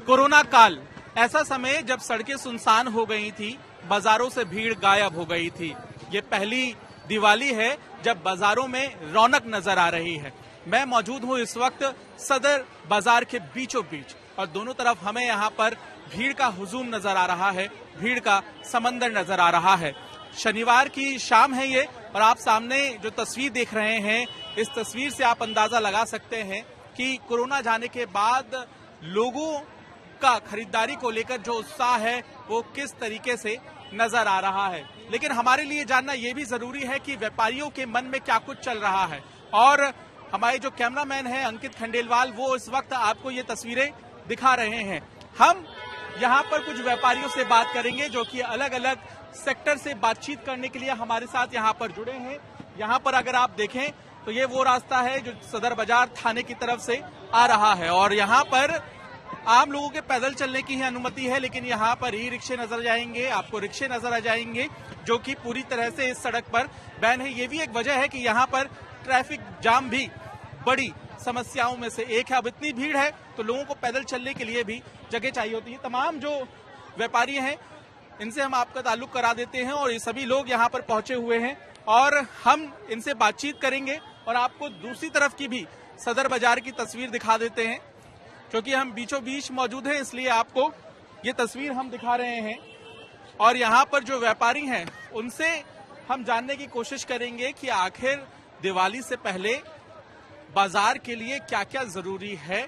Corona काल, ऐसा समय जब सड़कें सुनसान हो गई थी, बाजारों से भीड़ गायब हो गई थी। ये पहली दिवाली है जब बाजारों में रौनक नजर आ रही है। मैं मौजूद हूँ इस वक्त सदर बाजार के बीचों बीच और दोनों तरफ हमें यहाँ पर भीड़ का हुजूम नजर आ रहा है, भीड़ का समंदर नजर आ रहा है। शनिवार की शाम है ये और आप सामने जो तस्वीर देख रहे हैं, इस तस्वीर से आप अंदाजा लगा सकते हैं कि कोरोना जाने के बाद लोगों का खरीदारी को लेकर जो उत्साह है वो किस तरीके से नजर आ रहा है। लेकिन हमारे लिए जानना ये भी जरूरी है कि व्यापारियों के मन में क्या कुछ चल रहा है और हमारे जो कैमरामैन हैं अंकित खंडेलवाल, वो इस वक्त आपको ये तस्वीरें दिखा रहे हैं। हम यहाँ पर कुछ व्यापारियों से बात करेंगे जो कि अलग अलग सेक्टर से बातचीत करने के लिए हमारे साथ यहाँ पर जुड़े हैं। यहाँ पर अगर आप देखें तो ये वो रास्ता है जो सदर बाजार थाने की तरफ से आ रहा है और यहाँ पर आम लोगों के पैदल चलने की ही अनुमति है, लेकिन यहाँ पर ई रिक्शे नजर जाएंगे, आपको रिक्शे नजर आ जाएंगे जो कि पूरी तरह से इस सड़क पर बैन है। ये भी एक वजह है कि यहाँ पर ट्रैफिक जाम भी बड़ी समस्याओं में से एक है। अब इतनी भीड़ है तो लोगों को पैदल चलने के लिए भी जगह चाहिए होती है। तमाम जो व्यापारी हैं इनसे हम आपका ताल्लुक करा देते हैं और ये सभी लोग यहाँ पर पहुंचे हुए हैं और हम इनसे बातचीत करेंगे और आपको दूसरी तरफ की भी सदर बाजार की तस्वीर दिखा देते हैं। क्योंकि हम बीचों बीच मौजूद हैं इसलिए आपको ये तस्वीर हम दिखा रहे हैं और यहाँ पर जो व्यापारी हैं उनसे हम जानने की कोशिश करेंगे कि आखिर दिवाली से पहले बाजार के लिए क्या क्या जरूरी है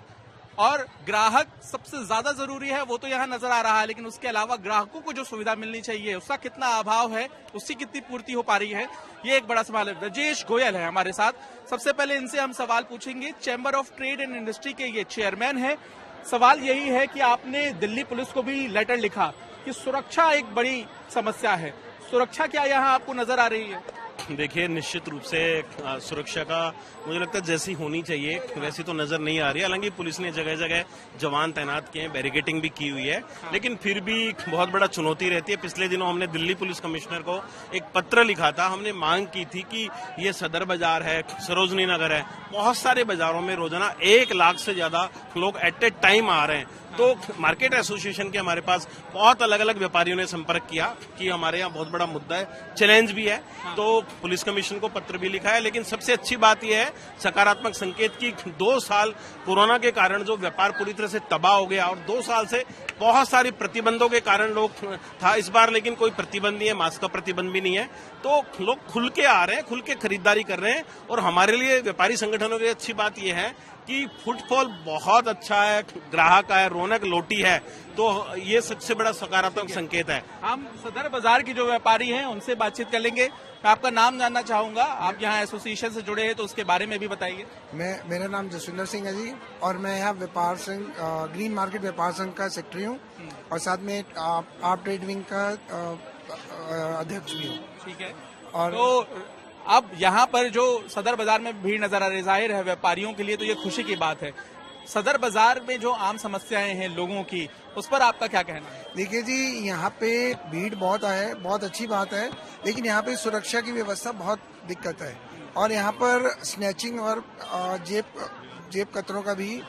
और ग्राहक सबसे ज्यादा जरूरी है वो तो यहाँ नजर आ रहा है, लेकिन उसके अलावा ग्राहकों को जो सुविधा मिलनी चाहिए उसका कितना अभाव है, उसकी कितनी पूर्ति हो पा रही है, ये एक बड़ा सवाल है। राजेश गोयल है हमारे साथ। सबसे पहले इनसे हम सवाल पूछेंगे। Chamber of trade and industry के ये चेयरमैन है। सवाल यही है कि आपने दिल्ली पुलिस को भी लेटर लिखा कि सुरक्षा एक बड़ी समस्या है, सुरक्षा क्या यहाँ आपको नजर आ रही है? देखिए, निश्चित रूप से सुरक्षा का मुझे लगता है जैसी होनी चाहिए वैसी तो नजर नहीं आ रही है। हालांकि पुलिस ने जगह जगह जवान तैनात किए हैं, बैरिकेडिंग भी की हुई है, लेकिन फिर भी बहुत बड़ा चुनौती रहती है। पिछले दिनों हमने दिल्ली पुलिस कमिश्नर को एक पत्र लिखा था। हमने मांग की थी कि ये सदर बाजार है, सरोजनी नगर है, बहुत सारे बाजारों में रोजाना 1 लाख से ज्यादा लोग एट ए टाइम आ रहे हैं। तो मार्केट एसोसिएशन के हमारे पास बहुत अलग अलग व्यापारियों ने संपर्क किया कि हमारे यहाँ बहुत बड़ा मुद्दा है, चैलेंज भी है। तो पुलिस कमिश्नर को पत्र भी लिखा है, लेकिन सबसे अच्छी बात यह है, सकारात्मक संकेत की 2 साल कोरोना के कारण जो व्यापार पूरी तरह से तबाह हो गया और 2 साल से बहुत सारी प्रतिबंधों के कारण लोग था। इस बार लेकिन कोई प्रतिबंध नहीं है, मास्क का प्रतिबंध भी नहीं है, तो लोग खुल के आ रहे हैं, खुल के खरीदारी कर रहे हैं। और हमारे लिए व्यापारी संगठनों की अच्छी बात यह है कि फुटफॉल बहुत अच्छा है, ग्राहक है, रौनक लौटी है, तो ये सबसे बड़ा सकारात्मक संकेत है। हम सदर बाजार के जो व्यापारी हैं उनसे बातचीत कर लेंगे। मैं आपका नाम जानना चाहूंगा, आप यहाँ एसोसिएशन से जुड़े हैं तो उसके बारे में भी बताइए। मेरा नाम जसविंदर सिंह है जी और मैं यहाँ व्यापार संघ ग्रीन मार्केट व्यापार संघ का सेक्रेटरी हूँ और साथ में आप ट्रेड विंग का अध्यक्ष भी हूँ। ठीक है। और तो अब यहाँ पर जो सदर बाजार में भीड़ नजर आ रही, जाहिर है व्यापारियों के लिए तो ये खुशी की बात है। सदर बाजार में जो आम समस्याएं हैं लोगों की, उस पर आपका क्या कहना है? देखिए जी, यहाँ पे भीड़ बहुत है, बहुत अच्छी बात है, लेकिन यहाँ पे सुरक्षा की व्यवस्था बहुत दिक्कत है और यहाँ पर स्नैचिंग और जेब कतरों का भी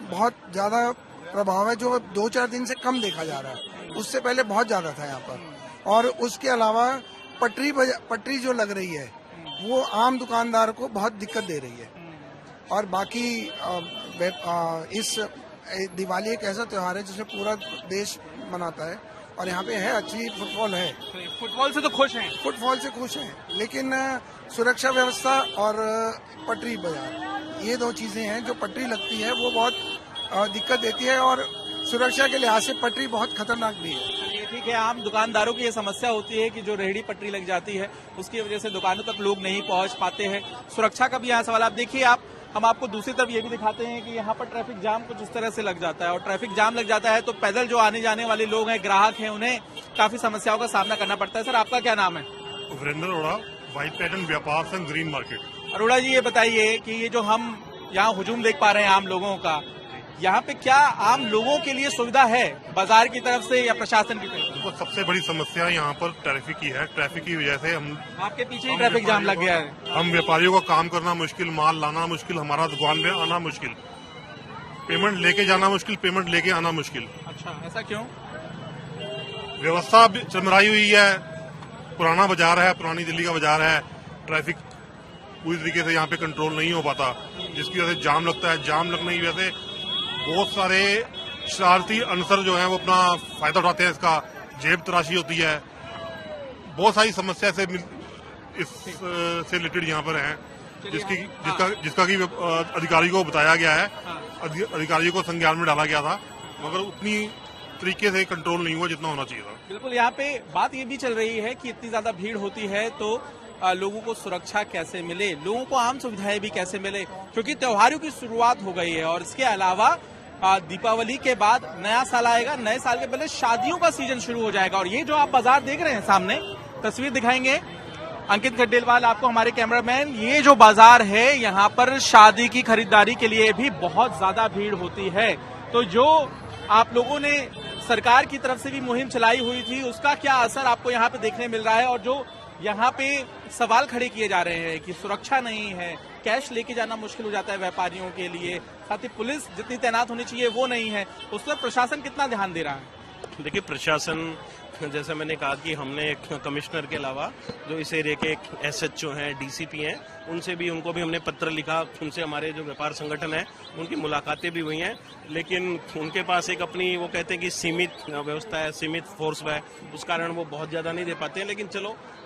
बहुत ज्यादा प्रभाव है, जो 2-4 दिन से कम देखा जा रहा है। उससे पहले बहुत ज्यादा था यहाँ पर। और उसके अलावा पटरी जो लग रही है वो आम दुकानदार को बहुत दिक्कत दे रही है। और बाकी इस दिवाली एक ऐसा त्योहार है जिसे पूरा देश मनाता है और यहाँ पे है अच्छी फुटफॉल है। फुटबॉल से तो खुश हैं? फुटफॉल से खुश हैं, लेकिन सुरक्षा व्यवस्था और पटरी बाजार, ये 2 चीजें हैं। जो पटरी लगती है वो बहुत दिक्कत देती है और सुरक्षा के लिहाज से पटरी बहुत खतरनाक भी है। ठीक है, आम दुकानदारों की ये समस्या होती है कि जो रेहड़ी पटरी लग जाती है उसकी वजह से दुकानों तक लोग नहीं पहुंच पाते हैं। सुरक्षा का भी यहाँ सवाल। आप देखिए, हम आपको दूसरी तरफ ये भी दिखाते हैं कि यहाँ पर ट्रैफिक जाम कुछ इस तरह से लग जाता है और ट्रैफिक जाम लग जाता है तो पैदल जो आने जाने वाले लोग हैं, ग्राहक हैं, उन्हें काफी समस्याओं का सामना करना पड़ता है। सर, आपका क्या नाम है? वीरेंद्र अरोड़ा, वाइस प्रेसिडेंट व्यापार संघ ग्रीन मार्केट। अरोड़ा जी, ये बताइए कि ये जो हम यहाँ हुजूम देख पा रहे हैं आम लोगों का, यहाँ पे क्या आम लोगों के लिए सुविधा है बाजार की तरफ से या प्रशासन की तरफ? तो सबसे बड़ी समस्या यहाँ पर ट्रैफिक की है। ट्रैफिक की वजह से हम आपके पीछे ही ट्रैफिक जाम लग गया है। हम व्यापारियों का काम करना मुश्किल, माल लाना मुश्किल, हमारा दुकान में आना मुश्किल। पेमेंट लेके जाना मुश्किल, पेमेंट लेके आना मुश्किल। अच्छा, ऐसा क्यों? व्यवस्था भी चरमराई हुई है, पुराना बाजार है, पुरानी दिल्ली का बाजार है, ट्रैफिक पूरी तरीके से यहाँ पे कंट्रोल नहीं हो पाता, जिसकी वजह से जाम लगता है। जाम लगने की वजह से बहुत सारे शरारती अनसर जो हैं वो अपना फायदा उठाते हैं, इसका जेब तराशी होती है, बहुत सारी समस्या से इससे रिलेटेड यहाँ पर है, जिसका कि अधिकारियों को बताया गया है, अधिकारियों को संज्ञान में डाला गया था, मगर उतनी तरीके से कंट्रोल नहीं हुआ जितना होना चाहिए था। बिल्कुल, यहाँ पे बात ये भी चल रही है कि इतनी ज्यादा भीड़ होती है तो लोगों को सुरक्षा कैसे मिले, लोगों को आम सुविधाएं भी कैसे मिले, क्योंकि त्योहारों की शुरुआत हो गई है और इसके अलावा दीपावली के बाद नया साल आएगा, नए साल के पहले शादियों का सीजन शुरू हो जाएगा। और ये जो आप बाजार देख रहे हैं, सामने तस्वीर दिखाएंगे अंकित खड्डेलवाल आपको, हमारे कैमरामैन। ये जो बाजार है, यहाँ पर शादी की खरीदारी के लिए भी बहुत ज्यादा भीड़ होती है। तो जो आप लोगों ने सरकार की तरफ से भी मुहिम चलाई हुई थी, उसका क्या असर आपको यहाँ पे देखने मिल रहा है? और जो यहाँ पे सवाल खड़े किए जा रहे हैं कि सुरक्षा नहीं है, कैश लेके जाना मुश्किल हो जाता है व्यापारियों के लिए, साथ ही पुलिस जितनी तैनात होनी चाहिए वो नहीं है, उस पर प्रशासन कितना ध्यान दे रहा है? देखिए, प्रशासन, जैसे मैंने कहा कि हमने कमिश्नर के अलावा जो इस एरिया के एसएचओ हैं, डीसीपी हैं, उनको भी हमने पत्र लिखा, उनसे हमारे जो व्यापार संगठन है उनकी मुलाकातें भी हुई हैं, लेकिन उनके पास एक अपनी, वो कहते हैं कि सीमित व्यवस्था है, सीमित फोर्स है, उस कारण वो बहुत ज्यादा नहीं दे पाते हैं।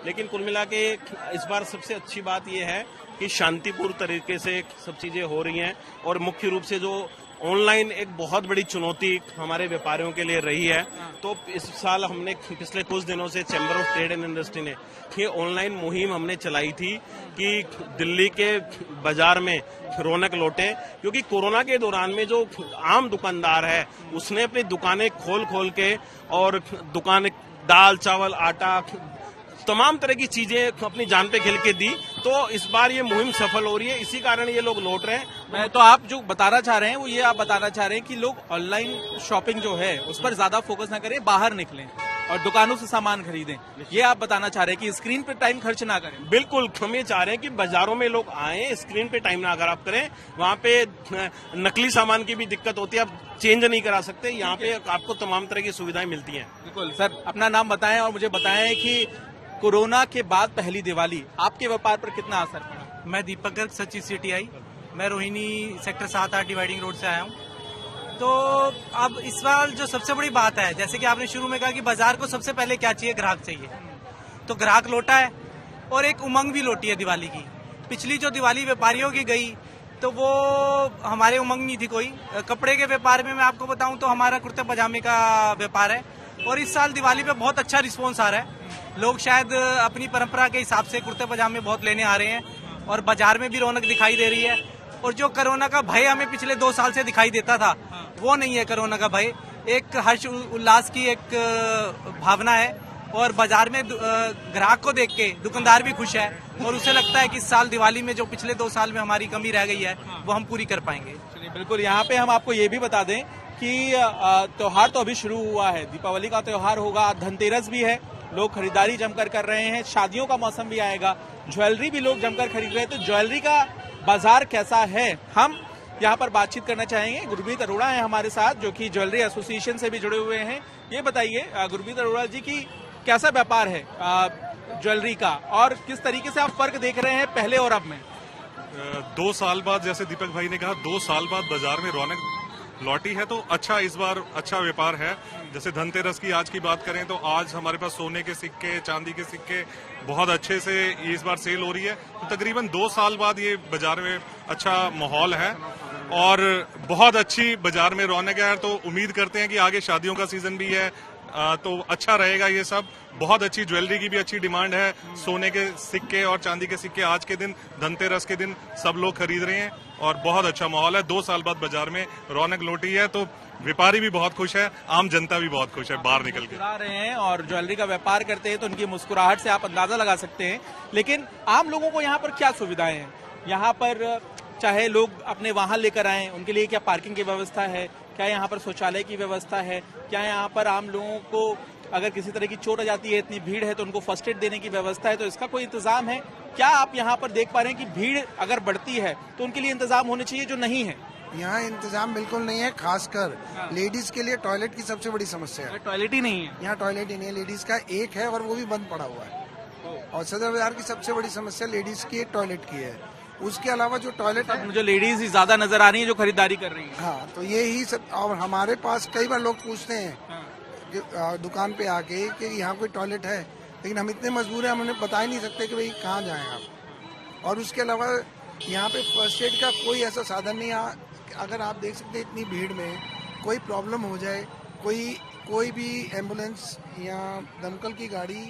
लेकिन कुल मिला के इस बार सबसे अच्छी बात यह है कि शांतिपूर्ण तरीके से सब चीजें हो रही हैं, और मुख्य रूप से जो ऑनलाइन एक बहुत बड़ी चुनौती हमारे व्यापारियों के लिए रही है, तो इस साल हमने पिछले कुछ दिनों से chamber of trade and industry ने ये ऑनलाइन मुहिम हमने चलाई थी कि दिल्ली के बाजार में रौनक लौटे, क्योंकि कोरोना के दौरान में जो आम दुकानदार है उसने अपनी दुकानें खोल के और दुकान दाल चावल आटा तमाम तरह की चीजें अपनी जान पे खेल के दी, तो इस बार ये मुहिम सफल हो रही है, इसी कारण ये लोग लौट रहे हैं। तो आप जो बताना चाह रहे हैं वो ये आप बताना चाह रहे हैं कि लोग ऑनलाइन शॉपिंग जो है उस पर ज्यादा फोकस ना करें, बाहर निकलें और दुकानों से सामान खरीदें, ये आप बताना चाह रहे हैं कि स्क्रीन पे टाइम खर्च ना करें? बिल्कुल, हम ये चाह रहे हैं कि बाजारों में लोग आए, स्क्रीन पे टाइम ना अगर आप करें, वहाँ पे नकली सामान की भी दिक्कत होती है, आप चेंज नहीं करा सकते, यहाँ पे आपको तमाम तरह की सुविधाएं मिलती हैं। बिल्कुल सर, अपना नाम बताएं और मुझे बताएं कि कोरोना के बाद पहली दिवाली आपके व्यापार पर कितना असर पड़ा? मैं दीपक गर्ग, सचिव सीटीआई, मैं रोहिणी सेक्टर 7-8 डिवाइडिंग रोड से आया हूँ। तो अब इस बार जो सबसे बड़ी बात है, जैसे कि आपने शुरू में कहा कि बाजार को सबसे पहले क्या चाहिए, ग्राहक चाहिए, तो ग्राहक लौटा है और एक उमंग भी लौटी है दिवाली की। पिछली जो दिवाली व्यापारियों की गई तो वो हमारे उमंग नहीं थी कोई। कपड़े के व्यापार में मैं आपको बताऊं तो हमारा कुर्ते पजामे का व्यापार है, और इस साल दिवाली पे बहुत अच्छा रिस्पॉन्स आ रहा है। लोग शायद अपनी परंपरा के हिसाब से कुर्ते पजामे बहुत लेने आ रहे हैं, और बाजार में भी रौनक दिखाई दे रही है। और जो कोरोना का भय हमें पिछले 2 साल से दिखाई देता था, वो नहीं है कोरोना का भय, एक हर्ष उल्लास की एक भावना है, और बाजार में ग्राहक को देख के दुकानदार भी खुश है, और उसे लगता है कि इस साल दिवाली में जो पिछले 2 साल में हमारी कमी रह गई है वो हम पूरी कर पाएंगे। चलिए, बिल्कुल, यहाँ पे हम आपको ये भी बता दें कि त्योहार तो अभी शुरू हुआ है, दीपावली का त्योहार होगा, धनतेरस भी है, लोग खरीदारी जमकर कर रहे हैं, शादियों का मौसम भी आएगा, ज्वेलरी भी लोग जमकर खरीद रहे हैं, तो ज्वेलरी का बाजार कैसा है हम यहाँ पर बातचीत करना चाहेंगे। गुरमीत अरोड़ा है हमारे साथ, जो कि ज्वेलरी एसोसिएशन से भी जुड़े हुए हैं। ये बताइए गुरमीत अरोड़ा जी की कैसा व्यापार है ज्वेलरी का, और किस तरीके से आप फर्क देख रहे हैं पहले और अब में? 2 साल बाद, जैसे दीपक भाई ने कहा, 2 साल बाद बाजार में रौनक लौटी है, तो अच्छा, इस बार अच्छा व्यापार है। जैसे धनतेरस की आज की बात करें तो आज हमारे पास सोने के सिक्के, चांदी के सिक्के बहुत अच्छे से इस बार सेल हो रही है। तो तकरीबन 2 साल बाद ये बाजार में अच्छा माहौल है और बहुत अच्छी बाजार में रौनक है। तो उम्मीद करते हैं कि आगे शादियों का सीजन भी है, तो अच्छा रहेगा ये सब। बहुत अच्छी ज्वेलरी की भी अच्छी डिमांड है, सोने के सिक्के और चांदी के सिक्के आज के दिन, धनतेरस के दिन सब लोग खरीद रहे हैं और बहुत अच्छा माहौल है। 2 साल बाद बाजार में रौनक लौटी है, तो व्यापारी भी बहुत खुश है, आम जनता भी बहुत खुश है बाहर निकल के। मुस्कुरा रहे हैं और ज्वेलरी का व्यापार करते हैं तो उनकी मुस्कुराहट से आप अंदाजा लगा सकते हैं। लेकिन आम लोगों को यहाँ पर क्या सुविधाएं हैं? यहाँ पर चाहे लोग अपने वाहन लेकर आए, उनके लिए क्या पार्किंग की व्यवस्था है? क्या यहाँ पर शौचालय की व्यवस्था है? क्या यहाँ पर आम लोगों को अगर किसी तरह की चोट आ जाती है, इतनी भीड़ है, तो उनको फर्स्ट एड देने की व्यवस्था है? तो इसका कोई इंतजाम है क्या? आप यहाँ पर देख पा रहे हैं कि भीड़ अगर बढ़ती है तो उनके लिए इंतजाम होने चाहिए जो नहीं है, यहाँ इंतजाम बिल्कुल नहीं है, खासकर लेडीज के लिए टॉयलेट की सबसे बड़ी समस्या है। टॉयलेट ही नहीं है। यहाँ टॉयलेट ही नहीं है, लेडीज का एक है और वो भी बंद पड़ा हुआ है। और सदर बाजार की सबसे बड़ी समस्या लेडीज की एक टॉयलेट की है। उसके अलावा जो टॉयलेट है, मुझे लेडीज ही ज्यादा नजर आ रही है जो खरीदारी कर रही है। हाँ, तो ये ही सब। और हमारे पास कई बार लोग पूछते हैं दुकान पे आके कि यहाँ कोई टॉयलेट है, लेकिन हम इतने मजबूर हैं, हम उन्हें बता ही नहीं सकते कि भाई कहाँ जाएं आप। और उसके अलावा यहाँ पे फर्स्ट एड का कोई ऐसा साधन नहीं है। अगर आप देख सकते हैं इतनी भीड़ में कोई प्रॉब्लम हो जाए, कोई भी एम्बुलेंस या दमकल की गाड़ी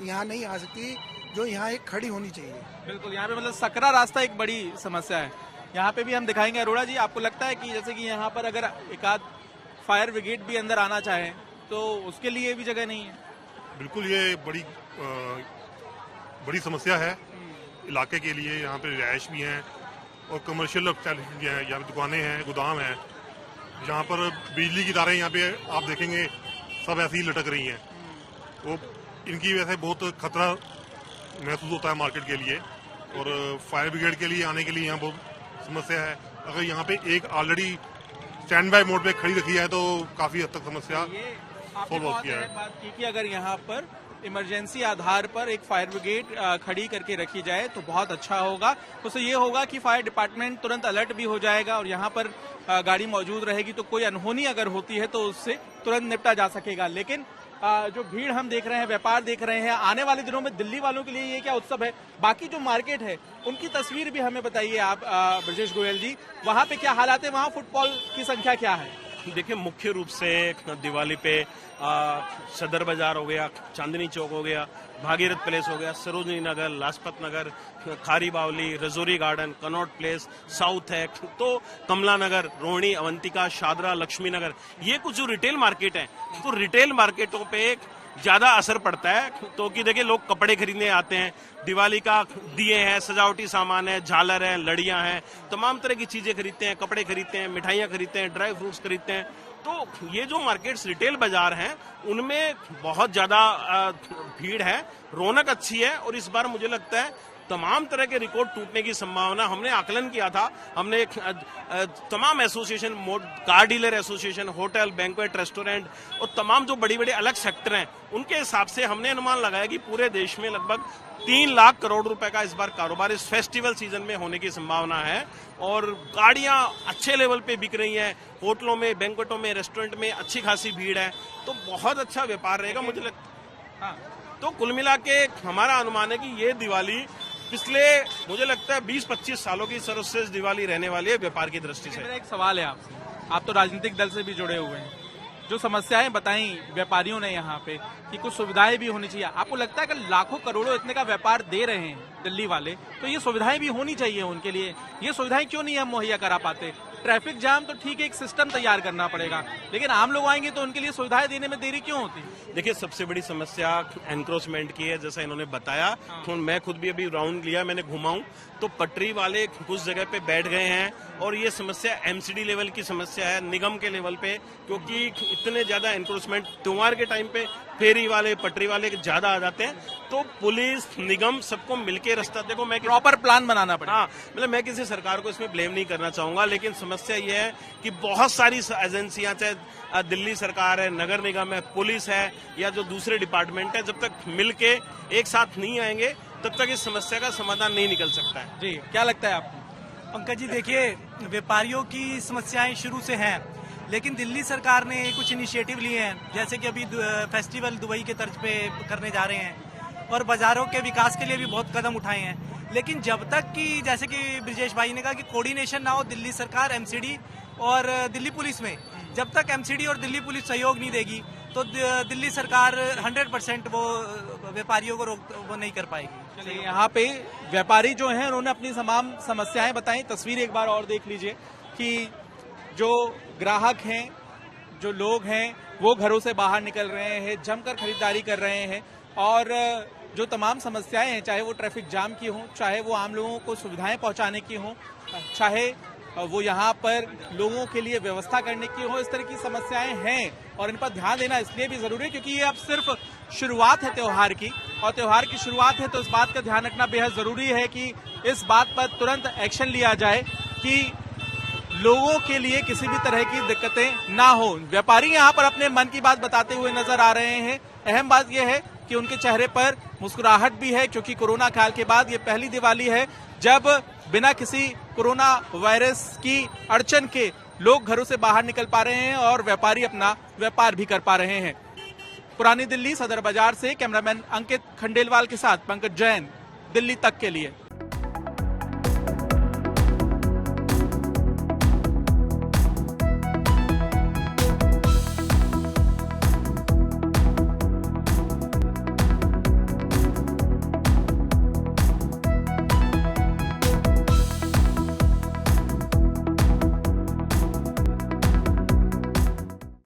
यहाँ नहीं आ सकती, जो यहाँ एक खड़ी होनी चाहिए। बिल्कुल, यहाँ पे मतलब सकरा रास्ता एक बड़ी समस्या है। यहाँ पे भी हम दिखाएंगे। अरोड़ा जी, आपको लगता है कि जैसे कि यहाँ पर अगर एक आध फायर ब्रिगेड भी अंदर आना चाहे तो उसके लिए भी जगह नहीं है? बिल्कुल, ये बड़ी समस्या है इलाके के लिए। यहाँ पे रिहायश भी हैं और कमर्शियल भी हैं, यहाँ पे दुकानें हैं, गोदाम हैं। यहाँ पर बिजली की तारें यहाँ पे आप देखेंगे सब ऐसे ही लटक रही हैं। वो इनकी वजह से बहुत खतरा महसूस होता है मार्केट के लिए, और फायर ब्रिगेड के लिए आने के लिए यहाँ बहुत समस्या है। अगर यहाँ पे एक ऑलरेडी स्टैंड बाय मोड पे खड़ी रखी है तो काफी हद तक समस्या सोल्व होती है। बात की कि अगर यहाँ पर इमरजेंसी आधार पर एक फायर ब्रिगेड खड़ी करके रखी जाए तो बहुत अच्छा होगा। उससे ये होगा कि फायर डिपार्टमेंट तुरंत अलर्ट भी हो जाएगा और यहाँ पर गाड़ी मौजूद रहेगी तो कोई अनहोनी अगर होती है तो उससे तुरंत निपटा जा सकेगा। लेकिन जो भीड़ हम देख रहे हैं, व्यापार देख रहे हैं, आने वाले दिनों में दिल्ली वालों के लिए ये क्या उत्सव है? बाकी जो मार्केट है उनकी तस्वीर भी हमें बताइए आप, ब्रजेश गोयल जी। वहाँ पे क्या हालात है? वहाँ फुटफॉल की संख्या क्या है? देखिए, मुख्य रूप से दिवाली पे सदर बाजार हो गया, चांदनी चौक हो गया, भागीरथ पैलेस हो गया, सरोजनी नगर, लाजपत नगर, खारी बावली, Rajouri garden, Connaught place, south है, तो कमला नगर, रोहिणी, अवंतिका, शादरा, लक्ष्मी नगर, ये कुछ जो रिटेल मार्केट है, तो रिटेल मार्केटों पे ज्यादा असर पड़ता है। तो कि देखिए, लोग कपड़े खरीदने आते हैं, दिवाली का दिए हैं, सजावटी सामान है, झालर है, लड़ियां हैं, तमाम तरह की चीजें खरीदते हैं, कपड़े खरीदते हैं, मिठाइयां खरीदते हैं, ड्राई फ्रूट्स खरीदते हैं। तो ये जो मार्केट्स रिटेल बाजार हैं उनमें बहुत ज्यादा भीड़ है, रौनक अच्छी है। और इस बार मुझे लगता है तमाम तरह के रिकॉर्ड टूटने की संभावना, हमने आकलन किया था, हमने तमाम association, car dealer association, hotel, banquet, restaurant और तमाम जो बड़ी बड़ी अलग सेक्टर हैं, उनके हिसाब से हमने अनुमान लगाया कि पूरे देश में लगभग 3 लाख करोड़ रुपए का इस बार कारोबार इस फेस्टिवल सीजन में होने की संभावना है। और गाड़ियां अच्छे लेवल पे बिक रही हैं, होटलों में, बैंक्वेटों में, रेस्टोरेंट में अच्छी खासी भीड़ है, तो बहुत अच्छा व्यापार रहेगा मुझे लगता है। तो कुल मिला के हमारा अनुमान है कि ये दिवाली पिछले मुझे लगता है 20-25 सालों की सर्वश्रेष्ठ दिवाली रहने वाली है व्यापार की दृष्टि से। मेरा एक सवाल है आपसे, आप तो राजनीतिक दल से भी जुड़े हुए हैं, जो समस्याएं बताई व्यापारियों ने यहाँ पे कि कुछ सुविधाएं भी होनी चाहिए, आपको लगता है कि लाखों करोड़ों इतने का व्यापार दे रहे हैं दिल्ली वाले, तो ये सुविधाएं भी होनी चाहिए उनके लिए? ये सुविधाएं क्यों नहीं हम मुहैया करा पाते? ट्रैफिक जाम तो ठीक है, एक सिस्टम तैयार करना पड़ेगा, लेकिन आम लोग आएंगे तो उनके लिए सुविधाएं देने में देरी क्यों होती है? देखिए, सबसे बड़ी समस्या एनक्रोचमेंट की है, जैसा इन्होंने बताया। तो मैं खुद भी अभी राउंड लिया, मैंने घुमाऊं तो पटरी वाले कुछ जगह पे बैठ गए हैं, और ये समस्या एमसीडी लेवल की समस्या है, निगम के लेवल पे, क्योंकि इतने ज्यादा एनक्रोचमेंट त्योहार के टाइम पे फेरी वाले, पटरी वाले ज्यादा आ जाते हैं। तो पुलिस, निगम सबको मिलकर रास्ता, देखो मैं प्रॉपर प्लान बनाना पड़ेगा। हाँ, मतलब मैं किसी सरकार को इसमें ब्लेम नहीं करना चाहूंगा, लेकिन समस्या ये है कि बहुत सारी एजेंसियां, चाहे दिल्ली सरकार है, नगर निगम है, पुलिस है, या जो दूसरे डिपार्टमेंट है, जब तक मिलके एक साथ नहीं आएंगे तब तक इस समस्या का समाधान नहीं निकल सकता है। जी, क्या लगता है आपको? पंकज जी, देखिए, व्यापारियों की समस्याएं शुरू से हैं, लेकिन दिल्ली सरकार ने कुछ इनिशिएटिव लिए हैं, जैसे कि अभी फेस्टिवल दुबई के तर्ज पे करने जा रहे हैं, और बाजारों के विकास के लिए भी बहुत कदम उठाए हैं। लेकिन जब तक कि, जैसे कि ब्रजेश भाई ने कहा, कि कोऑर्डिनेशन ना हो दिल्ली सरकार, एमसीडी और दिल्ली पुलिस में, जब तक एमसीडी और दिल्ली पुलिस सहयोग नहीं देगी तो दिल्ली सरकार 100% वो व्यापारियों को वो नहीं कर पाएगी। चलिए, यहाँ पे व्यापारी जो हैं उन्होंने अपनी तमाम समस्याएं बताई। तस्वीर एक बार और देख लीजिए कि जो ग्राहक हैं, जो लोग हैं, वो घरों से बाहर निकल रहे हैं, जमकर खरीदारी कर रहे हैं, और जो तमाम समस्याएं हैं, चाहे वो ट्रैफिक जाम की हो, चाहे वो आम लोगों को सुविधाएं पहुंचाने की हो, चाहे वो यहाँ पर लोगों के लिए व्यवस्था करने की हो, इस तरह की समस्याएं हैं और इन पर ध्यान देना इसलिए भी जरूरी है क्योंकि ये अब सिर्फ शुरुआत है त्योहार की, और त्योहार की शुरुआत है तो इस बात का ध्यान रखना बेहद जरूरी है कि इस बात पर तुरंत एक्शन लिया जाए कि लोगों के लिए किसी भी तरह की दिक्कतें ना हो। व्यापारी यहाँ पर अपने मन की बात बताते हुए नजर आ रहे हैं। अहम बात यह है कि उनके चेहरे पर मुस्कुराहट भी है, क्योंकि कोरोना काल के बाद ये पहली दिवाली है जब बिना किसी कोरोना वायरस की अड़चन के लोग घरों से बाहर निकल पा रहे हैं और व्यापारी अपना व्यापार भी कर पा रहे हैं। पुरानी दिल्ली सदर बाजार से कैमरामैन अंकित खंडेलवाल के साथ पंकज जैन, दिल्ली तक के लिए।